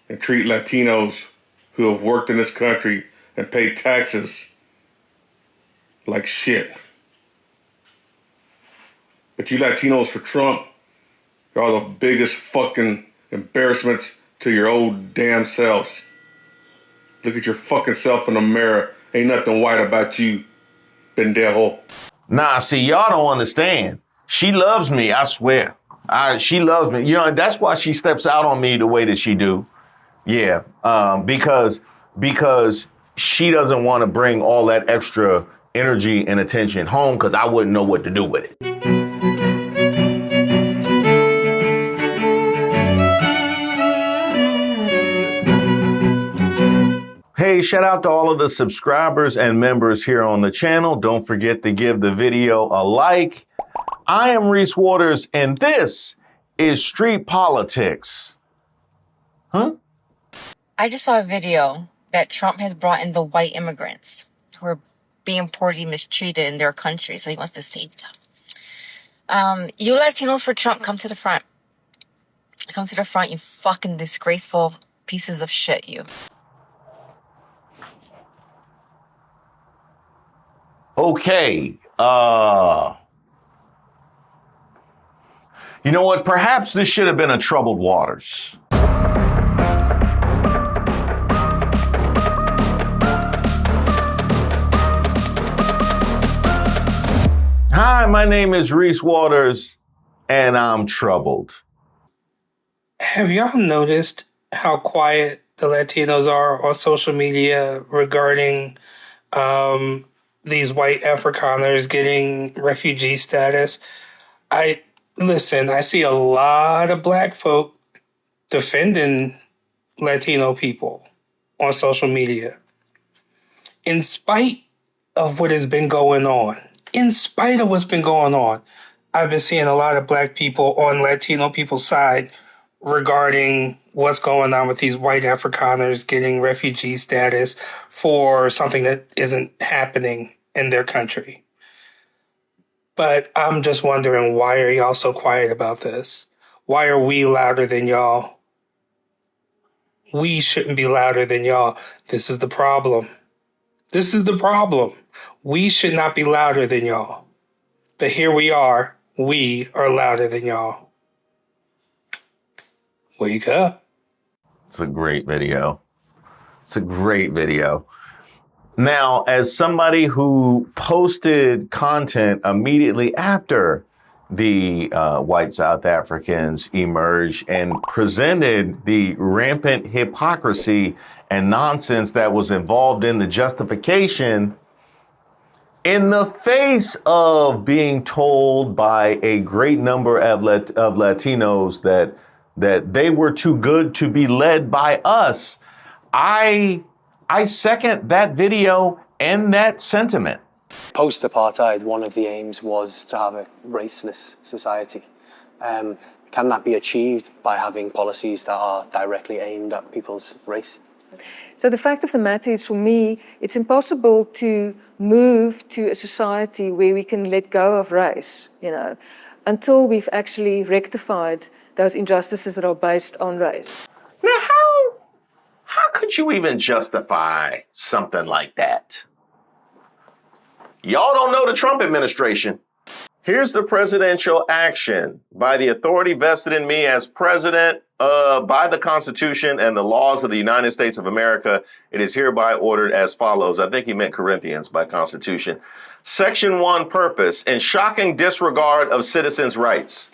and treat Latinos who have worked in this country and paid taxes like shit. But you Latinos for Trump, you're all the biggest fucking embarrassments to your old damn selves. Look at your fucking self in the mirror. Ain't nothing white about you, pendejo. Nah, see, y'all don't understand. She loves me, I swear. She loves me. You know, that's why she steps out on me the way that she do. Yeah, because she doesn't want to bring all that extra energy and attention home because I wouldn't know what to do with it. Hey, shout out to all of the subscribers and members here on the channel. Don't forget to give the video a like. I am Reese Waters, and this is Street Politics. Huh? I just saw a video that Trump has brought in the white immigrants who are being poorly mistreated in their country, so he wants to save them. You Latinos for Trump, come to the front. Come to the front, you fucking disgraceful pieces of shit, you. Okay, you know what? Perhaps this should have been a troubled waters. Hi, my name is Reese Waters, and I'm troubled. Have y'all noticed how quiet the Latinos are on social media regarding these white Afrikaners getting refugee status? I see a lot of black folk defending Latino people on social media. In spite of what has been going on, I've been seeing a lot of black people on Latino people's side regarding what's going on with these white Afrikaners getting refugee status for something that isn't happening in their country. But I'm just wondering, why are y'all so quiet about this? Why are we louder than y'all? We shouldn't be louder than y'all. This is the problem. We should not be louder than y'all. But here we are louder than y'all. Wake up. It's a great video. Now, as somebody who posted content immediately after the white South Africans emerged and presented the rampant hypocrisy and nonsense that was involved in the justification, in the face of being told by a great number of Latinos that they were too good to be led by us, I second that video and that sentiment. Post-apartheid, one of the aims was to have a raceless society. Can that be achieved by having policies that are directly aimed at people's race? So the fact of the matter is, for me, it's impossible to move to a society where we can let go of race, until we've actually rectified those injustices that are based on race. Now, how could you even justify something like that? Y'all don't know the Trump administration. Here's the presidential action. By the authority vested in me as president by the Constitution and the laws of the United States of America, it is hereby ordered as follows. I think he meant Corinthians by Constitution. Section 1, purpose, in shocking disregard of citizens' rights.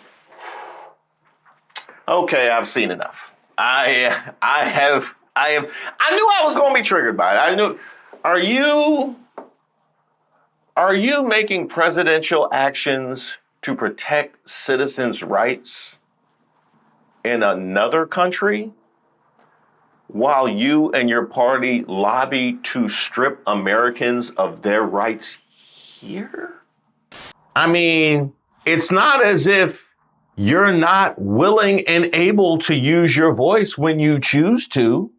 Okay, I've seen enough. I knew I was going to be triggered by it. I knew. Are you making presidential actions to protect citizens' rights in another country while you and your party lobby to strip Americans of their rights here? I mean, it's not as if you're not willing and able to use your voice when you choose to.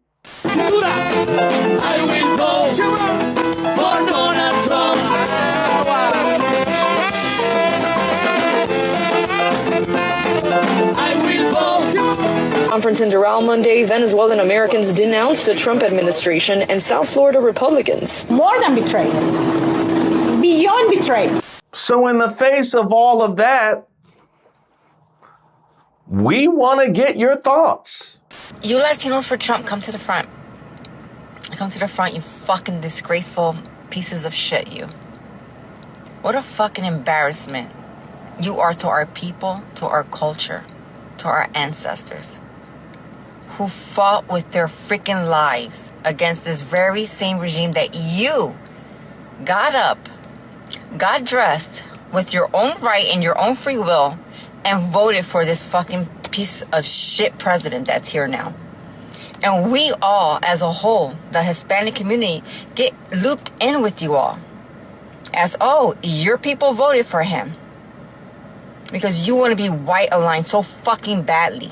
I will vote for Donald Trump. I will vote conference in Doral Monday, Venezuelan Americans denounced the Trump administration and South Florida Republicans. More than betrayed. Beyond betrayed. So in the face of all of that, we want to get your thoughts. You Latinos for Trump, come to the front. Come to the front, you fucking disgraceful pieces of shit, you. What a fucking embarrassment you are to our people, to our culture, to our ancestors, who fought with their freaking lives against this very same regime that you got up, got dressed with your own right and your own free will, and voted for this fucking piece of shit president that's here now. And we all, as a whole, the Hispanic community, get looped in with you all. As, oh, your people voted for him. Because you want to be white aligned so fucking badly.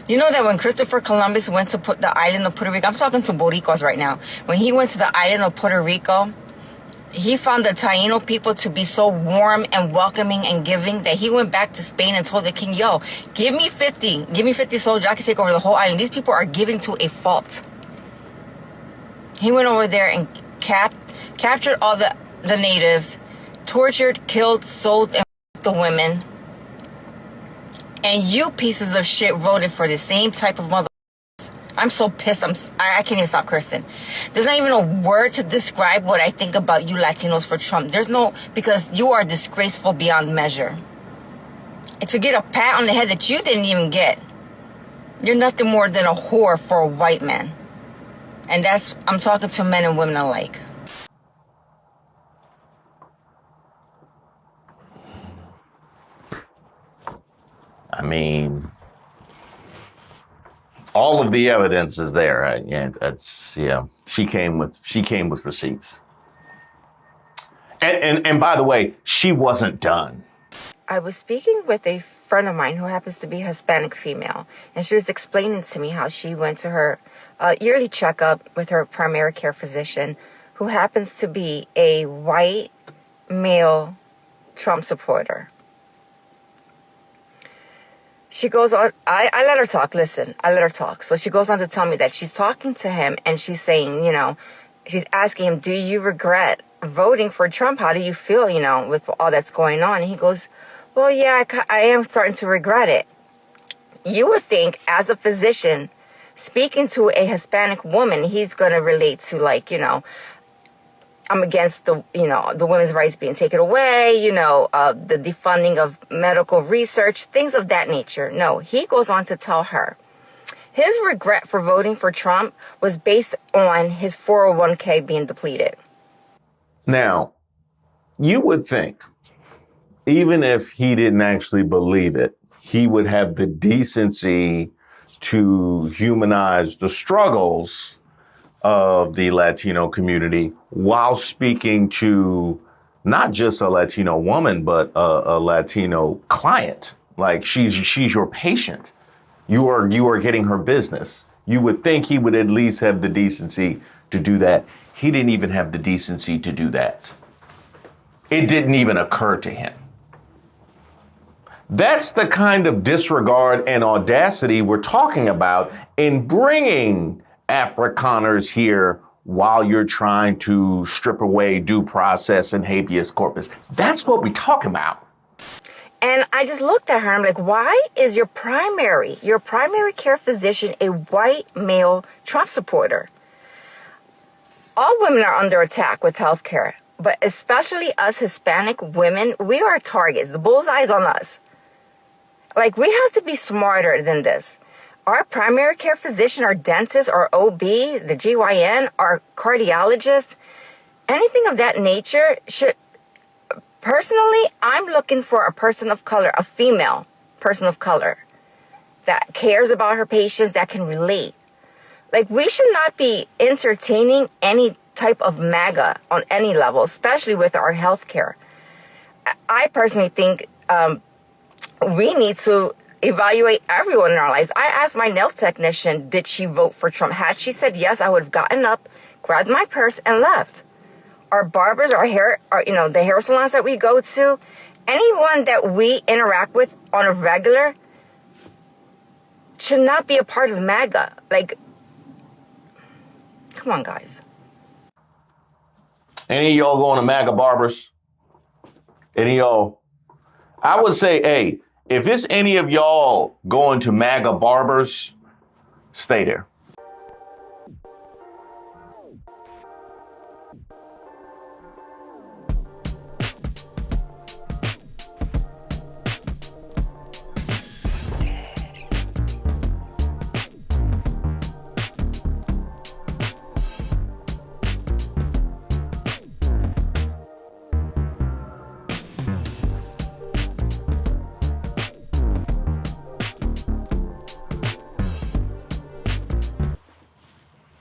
You know that when Christoper Columbus went to put the island of Puerto Rico, I'm talking to Boricos right now. When he went to the island of Puerto Rico, he found the Taino people to be so warm and welcoming and giving that he went back to Spain and told the king, yo, give me 50 soldiers, I can take over the whole island. These people are giving to a fault. He went over there and captured all the natives, tortured, killed, sold, and the women. And you pieces of shit voted for the same type of mother. I'm so pissed. I can't even stop cursing. There's not even a word to describe what I think about you Latinos for Trump. There's no, because you are disgraceful beyond measure. And to get a pat on the head that you didn't even get. You're nothing more than a whore for a white man. And I'm talking to men and women alike. I mean, all of the evidence is there, right? And she came with receipts. And by the way, she wasn't done. I was speaking with a friend of mine who happens to be Hispanic female, and she was explaining to me how she went to her yearly checkup with her primary care physician, who happens to be a white male Trump supporter. She goes on, I let her talk, listen, I let her talk. So she goes on to tell me that she's talking to him and she's saying, she's asking him, do you regret voting for Trump? How do you feel, with all that's going on? And he goes, well, yeah, I am starting to regret it. You would think as a physician speaking to a Hispanic woman, he's going to relate to I'm against the women's rights being taken away, the defunding of medical research, things of that nature. No, he goes on to tell her his regret for voting for Trump was based on his 401k being depleted. Now, you would think, even if he didn't actually believe it, he would have the decency to humanize the struggles of the Latino community while speaking to not just a Latino woman, but a Latino client. Like she's your patient. You are getting her business. You would think he would at least have the decency to do that. He didn't even have the decency to do that. It didn't even occur to him. That's the kind of disregard and audacity we're talking about in bringing Afrikaners here while you're trying to strip away due process and habeas corpus. That's what we talk about. And I just looked at her. I'm like, why is your primary care physician a white male Trump supporter? All women are under attack with healthcare, but especially us Hispanic women, we are targets. The bullseye's on us. Like, we have to be smarter than this. Our primary care physician, our dentist, our OB, the GYN, our cardiologist, anything of that nature should, personally, I'm looking for a person of color, a female person of color that cares about her patients, that can relate. Like, we should not be entertaining any type of Maga on any level, especially with our healthcare. I personally think we need to evaluate everyone in our lives. I asked my nail technician, did she vote for Trump? Had she said yes, I would have gotten up, grabbed my purse, and left. Our barbers, the hair salons that we go to, anyone that we interact with on a regular, should not be a part of MAGA. Like, come on, guys. Any of y'all going to MAGA barbers? Any of y'all? I would say, hey, if it's any of y'all going to MAGA barbers, stay there.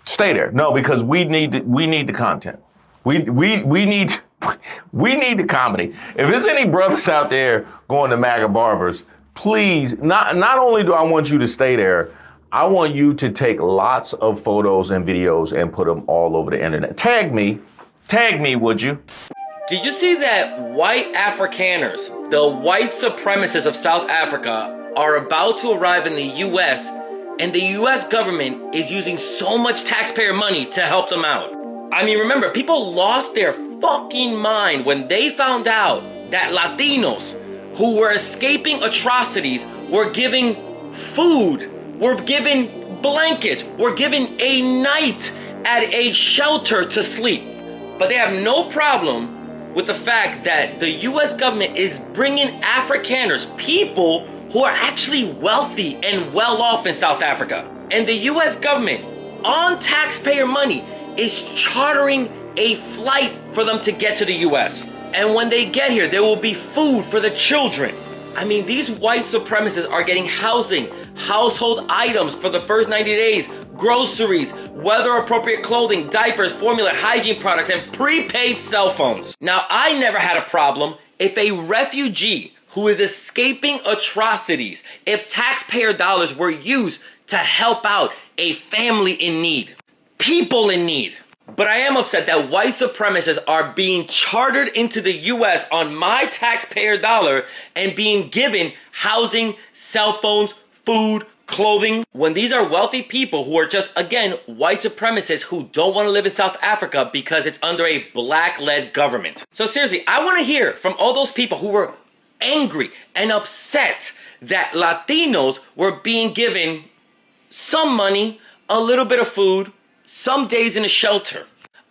Stay there. No, because we need the content. We need the comedy. If there's any brothers out there going to MAGA barbers, please, not only do I want you to stay there, I want you to take lots of photos and videos and put them all over the internet. Tag me, would you? Did you see that white Afrikaners, the white supremacists of South Africa, are about to arrive in the U.S., and the U.S. government is using so much taxpayer money to help them out? I mean, remember, people lost their fucking mind when they found out that Latinos who were escaping atrocities were giving food, were given blankets, were given a night at a shelter to sleep. But they have no problem with the fact that the U.S. government is bringing Afrikaners, people who are actually wealthy and well off in South Africa. And the US government, on taxpayer money, is chartering a flight for them to get to the US. And when they get here, there will be food for the children. I mean, these white supremacists are getting housing, household items for the first 90 days, groceries, weather-appropriate clothing, diapers, formula, hygiene products, and prepaid cell phones. Now, I never had a problem if a refugee who is escaping atrocities, if taxpayer dollars were used to help out a family in need, people in need. But I am upset that white supremacists are being chartered into the US on my taxpayer dollar and being given housing, cell phones, food, clothing, when these are wealthy people who are just, again, white supremacists who don't want to live in South Africa because it's under a black-led government. So seriously, I want to hear from all those people who were angry and upset that Latinos were being given some money, a little bit of food, some days in a shelter.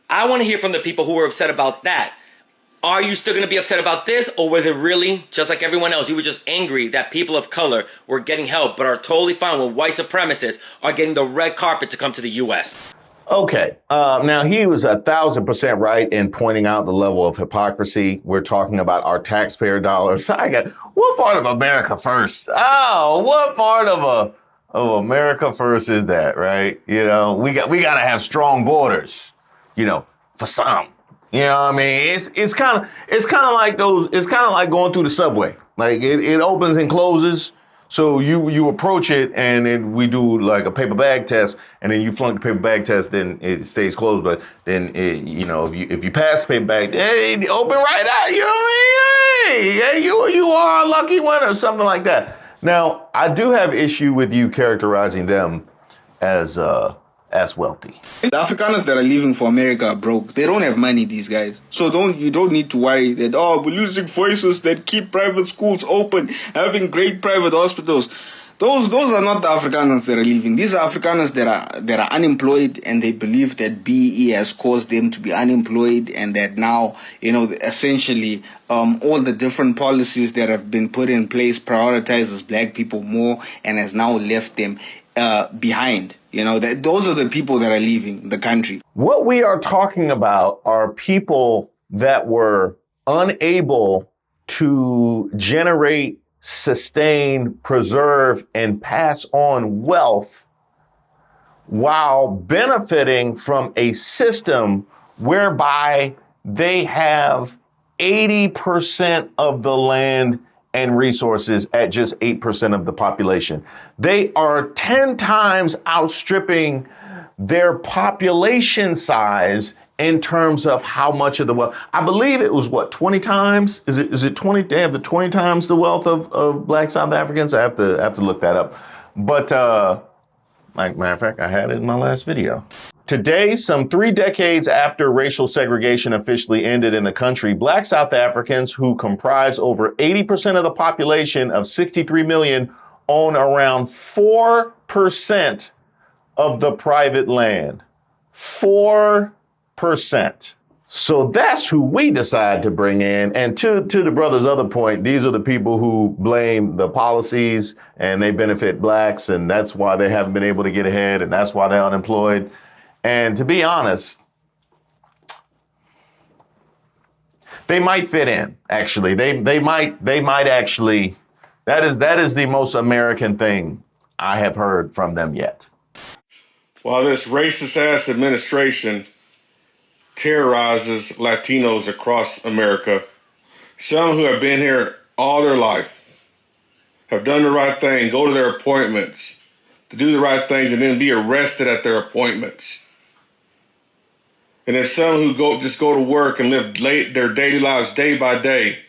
I want to hear from the people who were upset about that. Are you still going to be upset about this, or was it really just like everyone else? You were just angry that people of color were getting help but are totally fine when white supremacists are getting the red carpet to come to the U.S.? Okay, now he was 1,000% right in pointing out the level of hypocrisy. We're talking about our taxpayer dollars. What part of America First? Oh, what part of America First is that, right? You know, we got to have strong borders, you know, for some. You know what I mean? It's kind of like going through the subway. Like it opens and closes. So you approach it, and then we do like a paper bag test, and then you flunk the paper bag test, then it stays closed. But then if you pass the paper bag, it open right out. You know what I mean? Hey, you are a lucky winner, something like that. Now, I do have issue with you characterizing them as wealthy. The Afrikaners that are leaving for America are broke. They don't have money, these guys. So you don't need to worry that, we're losing voices that keep private schools open, having great private hospitals. Those are not the Afrikaners that are leaving. These are Afrikaners that are unemployed, and they believe that BE has caused them to be unemployed, and that now, essentially, all the different policies that have been put in place prioritizes black people more and has now left them behind. Those are the people that are leaving the country. What we are talking about are people that were unable to generate, sustain, preserve, and pass on wealth while benefiting from a system whereby they have 80% of the land and resources at just 8% of the population. They are 10 times outstripping their population size in terms of how much of the wealth. I believe it was 20 times? Is it 20? They have the 20 times the wealth of Black South Africans? I have to look that up. But like matter of fact, I had it in my last video. Today, some 3 decades after racial segregation officially ended in the country, Black South Africans, who comprise over 80% of the population of 63 million, own around 4% of the private land. 4%. So that's who we decide to bring in. And to the brother's other point, these are the people who blame the policies and they benefit blacks, and that's why they haven't been able to get ahead, and that's why they're unemployed. And to be honest, they might fit in, actually. They might actually, that is the most American thing I have heard from them yet. While this racist ass administration terrorizes Latinos across America, some who have been here all their life, have done the right thing, go to their appointments, to do the right things, and then be arrested at their appointments. And then some who just go to work and live their daily lives day by day,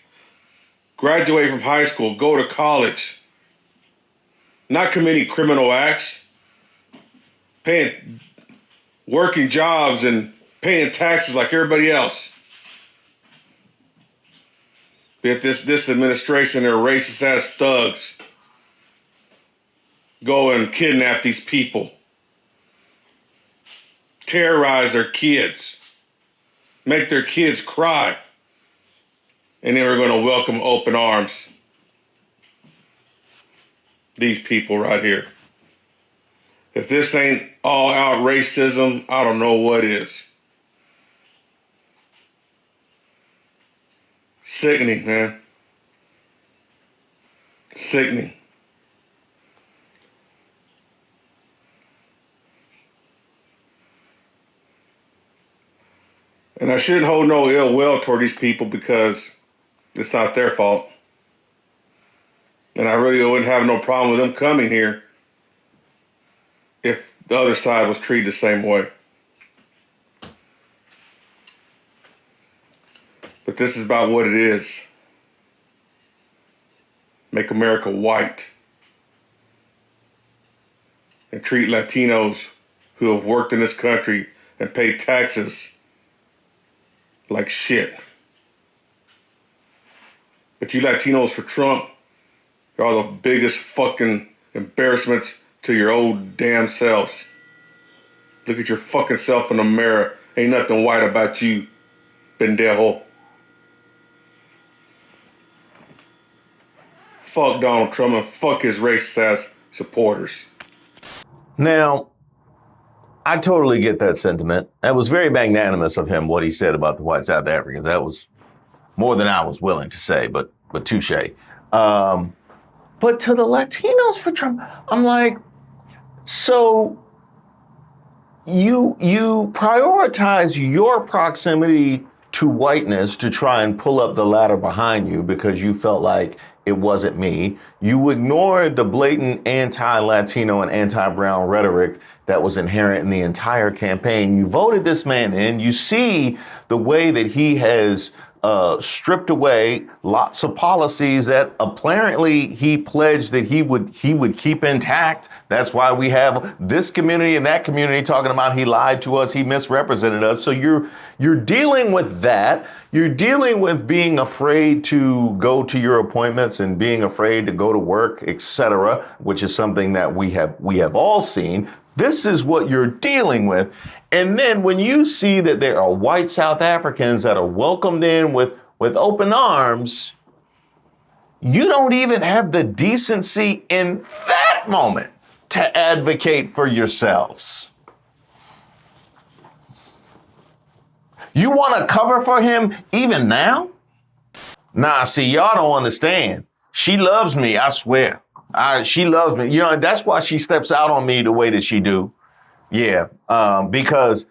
graduate from high school, go to college, not committing criminal acts, working jobs and paying taxes like everybody else. Yet this administration, their racist ass thugs, go and kidnap these people, terrorize their kids, make their kids cry, and then we're going to welcome open arms these people right here. If this ain't all out racism, I don't know what is. Sickening, man. Sickening. And I shouldn't hold no ill will toward these people because it's not their fault. And I really wouldn't have no problem with them coming here if the other side was treated the same way. But this is about what it is. Make America white. And treat Latinos who have worked in this country and paid taxes like shit. But you Latinos for Trump, you're all the biggest fucking embarrassments to your old damn selves. Look at your fucking self in the mirror. Ain't nothing white about you, pendejo. Fuck Donald Trump and fuck his racist ass supporters. Now, I totally get that sentiment. That was very magnanimous of him, what he said about the white South Africans. That was more than I was willing to say, but touche. But to the Latinos for Trump, I'm like, so you prioritize your proximity to whiteness to try and pull up the ladder behind you because you felt like it wasn't me. You ignored the blatant anti-Latino and anti-brown rhetoric that was inherent in the entire campaign. You voted this man in. You see the way that he has stripped away lots of policies that apparently he pledged that he would keep intact. That's why we have this community and that community talking about he lied to us, he misrepresented us. So you're dealing with that. You're dealing with being afraid to go to your appointments and being afraid to go to work, etc., which is something that we have all seen. This is what you're dealing with. And then when you see that there are white South Africans that are welcomed in with open arms, you don't even have the decency in that moment to advocate for yourselves. You want to cover for him even now? Nah, see, y'all don't understand. She loves me, I swear. She loves me. You know, that's why she steps out on me the way that she do. Yeah, because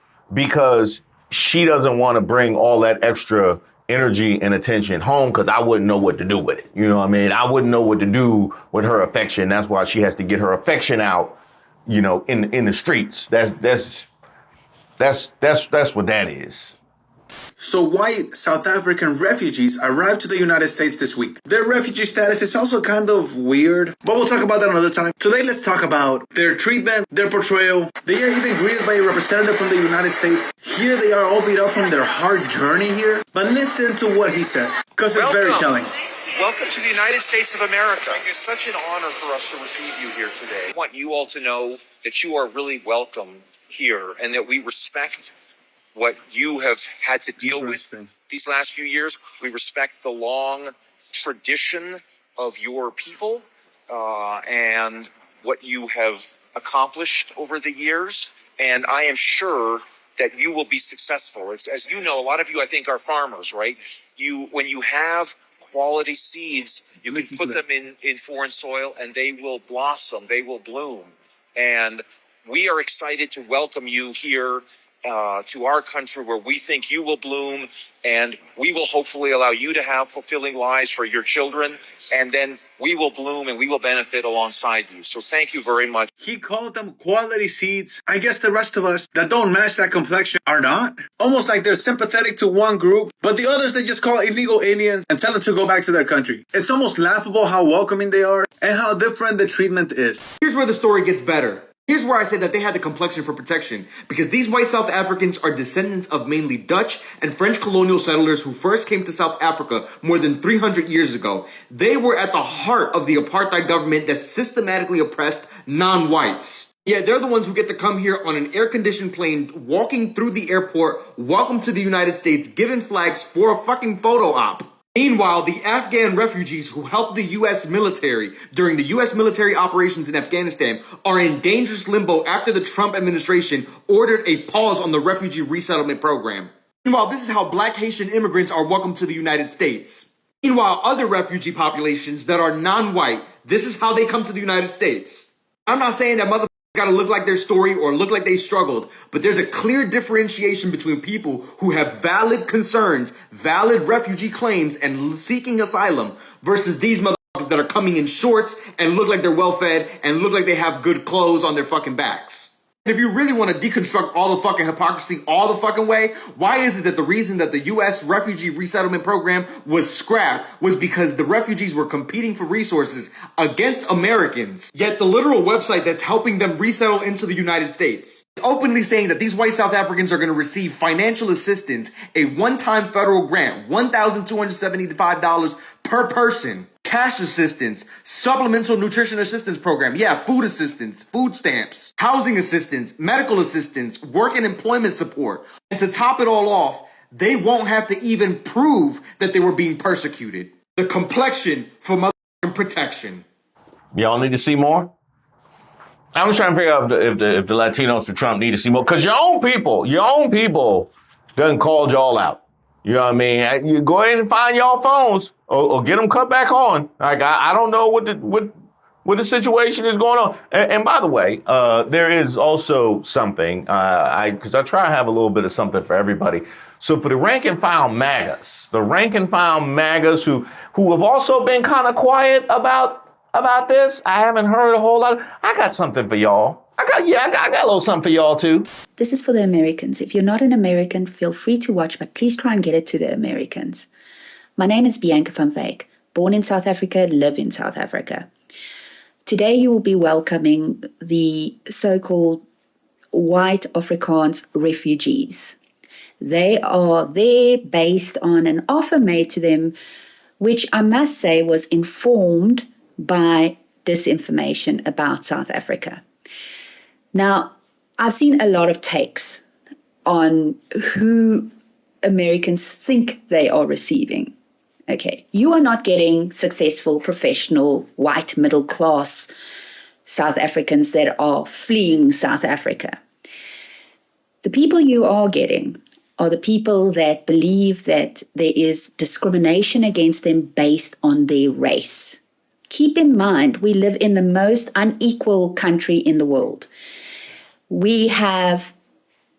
she doesn't want to bring all that extra energy and attention home because I wouldn't know what to do with it. You know what I mean? I wouldn't know what to do with her affection. That's why she has to get her affection out, you know, in the streets. That's what that is. So white South African refugees arrived to the United States this week. Their refugee status is also kind of weird, but we'll talk about that another time. Today, let's talk about their treatment, their portrayal. They are even greeted by a representative from the United States. Here they are all beat up from their hard journey here, but listen to what he says, because it's very telling. Welcome to the United States of America. It's such an honor for us to receive you here today. I want you all to know that you are really welcome here and that we respect what you have had to deal with these last few years. We respect the long tradition of your people and what you have accomplished over the years. And I am sure that you will be successful. As you know, a lot of you, I think, are farmers, right? When you have quality seeds, you can put them in foreign soil and they will blossom, they will bloom. And we are excited to welcome you here to our country where we think you will bloom, and we will hopefully allow you to have fulfilling lives for your children, and then we will bloom and we will benefit alongside you. So thank you very much. He called them quality seeds. I guess the rest of us that don't match that complexion are not. Almost like they're sympathetic to one group, but the others they just call illegal aliens and tell them to go back to their country. It's almost laughable how welcoming they are and how different the treatment is. Here's where the story gets better. Here's where I say that they had the complexion for protection, because these white South Africans are descendants of mainly Dutch and French colonial settlers who first came to South Africa more than 300 years ago. They were at the heart of the apartheid government that systematically oppressed non-whites. Yeah, they're the ones who get to come here on an air-conditioned plane, walking through the airport, welcome to the United States, given flags for a fucking photo op. Meanwhile, the Afghan refugees who helped the U.S. military during the U.S. military operations in Afghanistan are in dangerous limbo after the Trump administration ordered a pause on the refugee resettlement program. Meanwhile, this is how black Haitian immigrants are welcomed to the United States. Meanwhile, other refugee populations that are non-white, this is how they come to the United States. I'm not saying that motherfuckers gotta look like their story or look like they struggled, but there's a clear differentiation between people who have valid concerns, valid refugee claims, and seeking asylum versus these motherfuckers that are coming in shorts and look like they're well-fed and look like they have good clothes on their fucking backs. And if you really want to deconstruct all the fucking hypocrisy all the fucking way, why is it that the reason that the U.S. refugee resettlement program was scrapped was because the refugees were competing for resources against Americans, yet the literal website that's helping them resettle into the United States is openly saying that these white South Africans are going to receive financial assistance, a one-time federal grant, $1,275 per person, cash assistance, supplemental nutrition assistance program, food assistance, food stamps, housing assistance, medical assistance, work and employment support. And to top it all off, they won't have to even prove that they were being persecuted. The complexion for motherfucking protection. Y'all need to see more? I'm just trying to figure out if the Latinos for Trump need to see more, because your own people done called y'all out. You know what I mean? You go ahead and find y'all phones or get them cut back on. Like, I don't know what the situation is going on. And by the way, there is also something, because I try to have a little bit of something for everybody. So for the rank and file MAGAs, who have also been kind of quiet about this, I haven't heard a whole lot. I got something for y'all. I got a little something for y'all too. This is for the Americans. If you're not an American, feel free to watch, but please try and get it to the Americans. My name is Bianca van Wyk, born in South Africa, live in South Africa. Today you will be welcoming the so-called white Afrikaans refugees. They are there based on an offer made to them, which I must say was informed by disinformation about South Africa. Now, I've seen a lot of takes on who Americans think they are receiving. Okay, you are not getting successful, professional, white, middle-class South Africans that are fleeing South Africa. The people you are getting are the people that believe that there is discrimination against them based on their race. Keep in mind, we live in the most unequal country in the world. We have,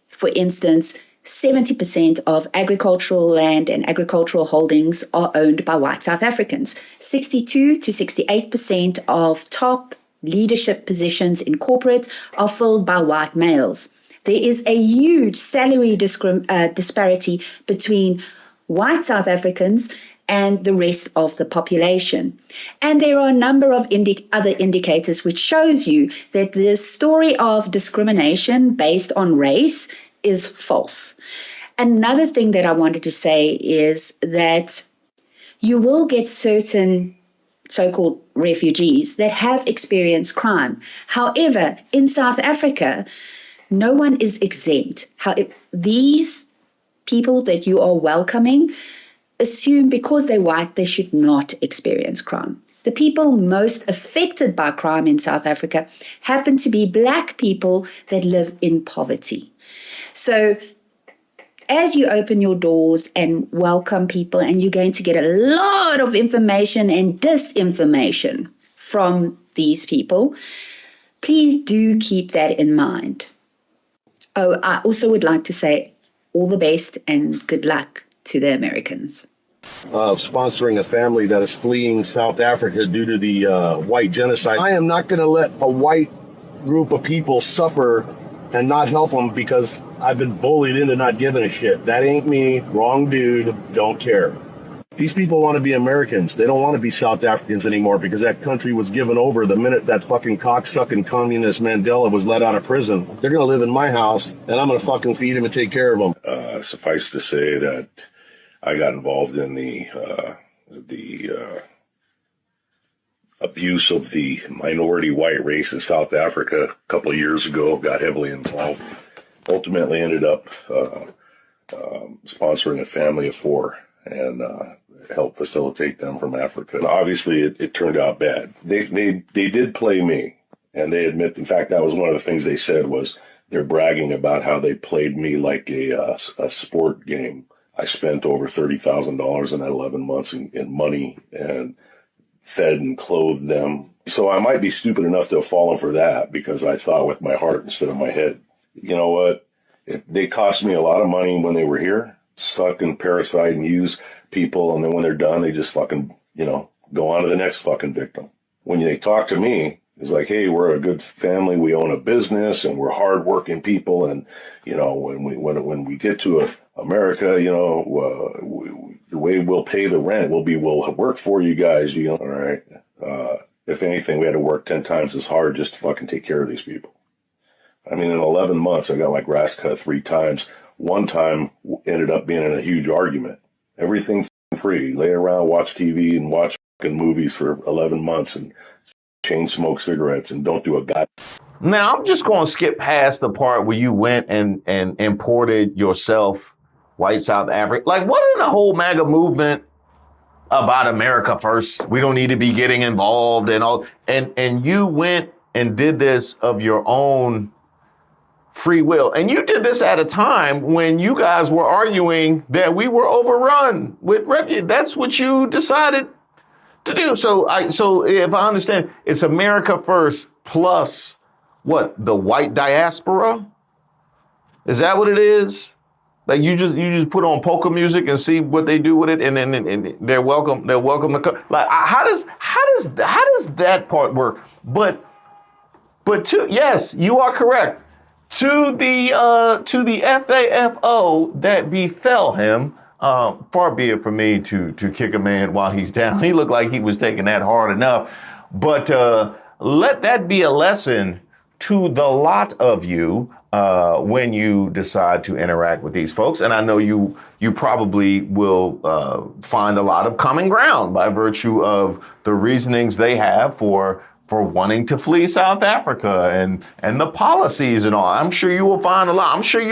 for instance, 70% of agricultural land and agricultural holdings are owned by white South Africans. 62 to 68% of top leadership positions in corporate are filled by white males. There is a huge salary disparity between white South Africans and the rest of the population. And there are a number of other indicators which shows you that this story of discrimination based on race is false. Another thing that I wanted to say is that you will get certain so-called refugees that have experienced crime. However, in South Africa, no one is exempt. These people that you are welcoming assume because they're white, they should not experience crime. The people most affected by crime in South Africa happen to be black people that live in poverty. So as you open your doors and welcome people, and you're going to get a lot of information and disinformation from these people, please do keep that in mind. Oh, I also would like to say all the best and good luck to the Americans. Of sponsoring a family that is fleeing South Africa due to the white genocide. I am not going to let a white group of people suffer and not help them because I've been bullied into not giving a shit. That ain't me. Wrong dude. Don't care. These people want to be Americans. They don't want to be South Africans anymore because that country was given over the minute that fucking cocksucking communist Mandela was let out of prison. They're going to live in my house and I'm going to fucking feed them and take care of them. Suffice to say that I got involved in the abuse of the minority white race in South Africa a couple of years ago, got heavily involved. Ultimately ended up sponsoring a family of 4 and helped facilitate them from Africa. And obviously, it turned out bad. They did play me, and they admit, in fact, that was one of the things they said was they're bragging about how they played me like a sport game. I spent over $30,000 in that 11 months in money and fed and clothed them. So I might be stupid enough to have fallen for that because I thought with my heart instead of my head. You know what? They cost me a lot of money when they were here, suck and parasite and use people. And then when they're done, they just fucking, go on to the next fucking victim. When they talk to me, it's like, hey, we're a good family. We own a business and we're hardworking people. And, when we get to America, the way we'll pay the rent will be, we'll work for you guys, all right. If anything, we had to work 10 times as hard just to fucking take care of these people. I mean, in 11 months, I got my grass cut 3 times. One time ended up being in a huge argument. Everything free. Lay around, watch TV, and watch fucking movies for 11 months and chain smoke cigarettes and don't do a god. Now, I'm just going to skip past the part where you went and imported yourself white South Africa. Like, what in the whole MAGA movement about America first? We don't need to be getting involved and all. And you went and did this of your own free will. And you did this at a time when you guys were arguing that we were overrun with refugees. That's what you decided to do. So if I understand, it's America First plus what? The white diaspora? Is that what it is? Like you just put on polka music and see what they do with it, and then they're welcome to come. Like how does that part work? But yes, you are correct. To the FAFO that befell him, far be it from me to kick a man while he's down. He looked like he was taking that hard enough. But let that be a lesson to the lot of you when you decide to interact with these folks. And I know you probably will find a lot of common ground by virtue of the reasonings they have for wanting to flee South Africa and the policies and all. I'm sure you will find a lot. I'm sure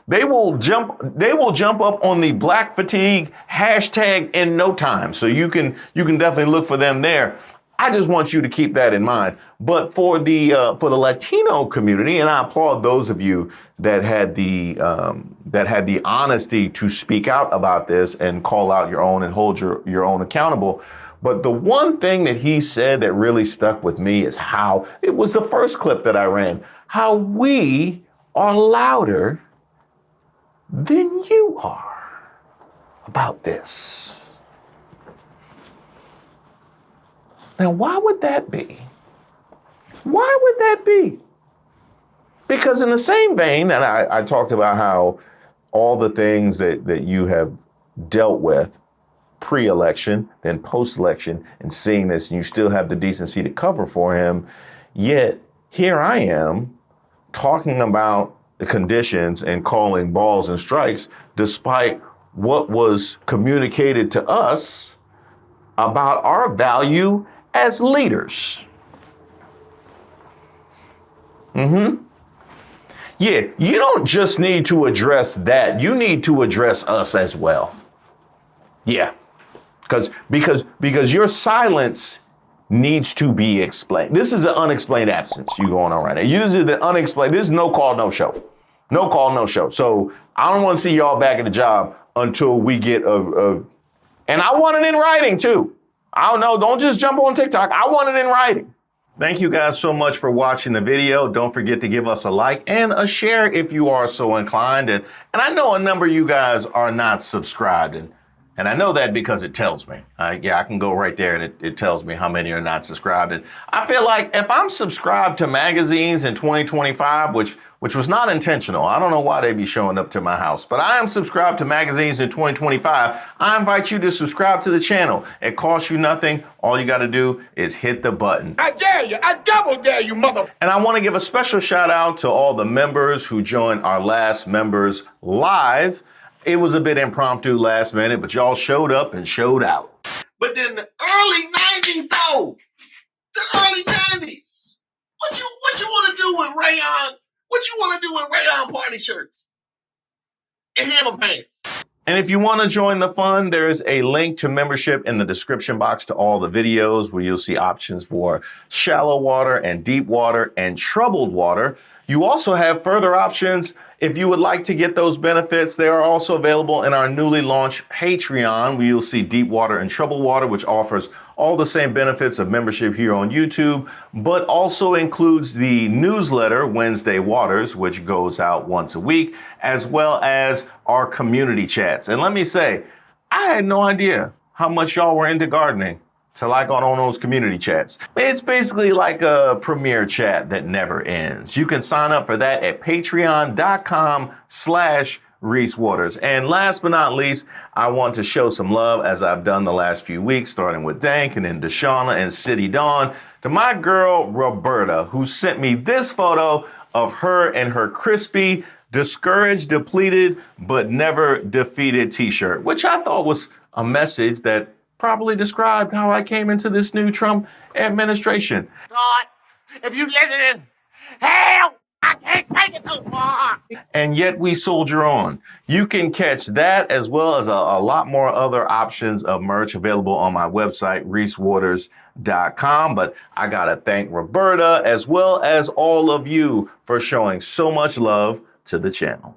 they will jump up on the black fatigue hashtag in no time. So you can definitely look for them there. I just want you to keep that in mind. But for the Latino community, and I applaud those of you that had the honesty to speak out about this and call out your own and hold your own accountable. But the one thing that he said that really stuck with me is how, it was the first clip that I ran, how we are louder than you are about this. Now, why would that be? Why would that be? Because in the same vein that I talked about how all the things that you have dealt with pre-election, then post-election, and seeing this, and you still have the decency to cover for him, yet here I am talking about the conditions and calling balls and strikes despite what was communicated to us about our value as leaders. Yeah, you don't just need to address that. You need to address us as well. Yeah, because your silence needs to be explained. This is an unexplained absence you going on right now. Usually the unexplained, this is no call, no show. No call, no show. So I don't want to see y'all back at the job until we get and I want it in writing too. I don't know, don't just jump on TikTok. I want it in writing. Thank you guys so much for watching the video. Don't forget to give us a like and a share if you are so inclined. And I know a number of you guys are not subscribed. And I know that because it tells me. I can go right there and it tells me how many are not subscribed. And I feel like if I'm subscribed to magazines in 2025, which was not intentional, I don't know why they be showing up to my house, but I am subscribed to magazines in 2025. I invite you to subscribe to the channel. It costs you nothing. All you got to do is hit the button. I dare you. I double dare you, mother. And I want to give a special shout out to all the members who joined our last members live. It was a bit impromptu last minute, but y'all showed up and showed out. But then the early 90s though, the early 90s, what you want to do with rayon? What you want to do with rayon party shirts and hammer pants? And if you want to join the fun, there is a link to membership in the description box to all the videos where you'll see options for shallow water and deep water and troubled water. You also have further options if you would like to get those benefits. They are also available in our newly launched Patreon, where you'll see deep water and troubled water, which offers all the same benefits of membership here on YouTube, but also includes the newsletter, Wednesday Waters, which goes out once a week, as well as our community chats. And let me say, I had no idea how much y'all were into gardening till I got on those community chats. It's basically like a premier chat that never ends. You can sign up for that at patreon.com/Reese Waters. And last but not least, I want to show some love, as I've done the last few weeks, starting with Dank and then Deshauna and City Dawn, to my girl Roberta, who sent me this photo of her and her crispy, discouraged, depleted, but never defeated t-shirt, which I thought was a message that probably described how I came into this new Trump administration. God, if you listening, hell, I can't take it no more. And yet we soldier on. You can catch that as well as a lot more other options of merch available on my website, reesewaters.com. But I gotta thank Roberta as well as all of you for showing so much love to the channel.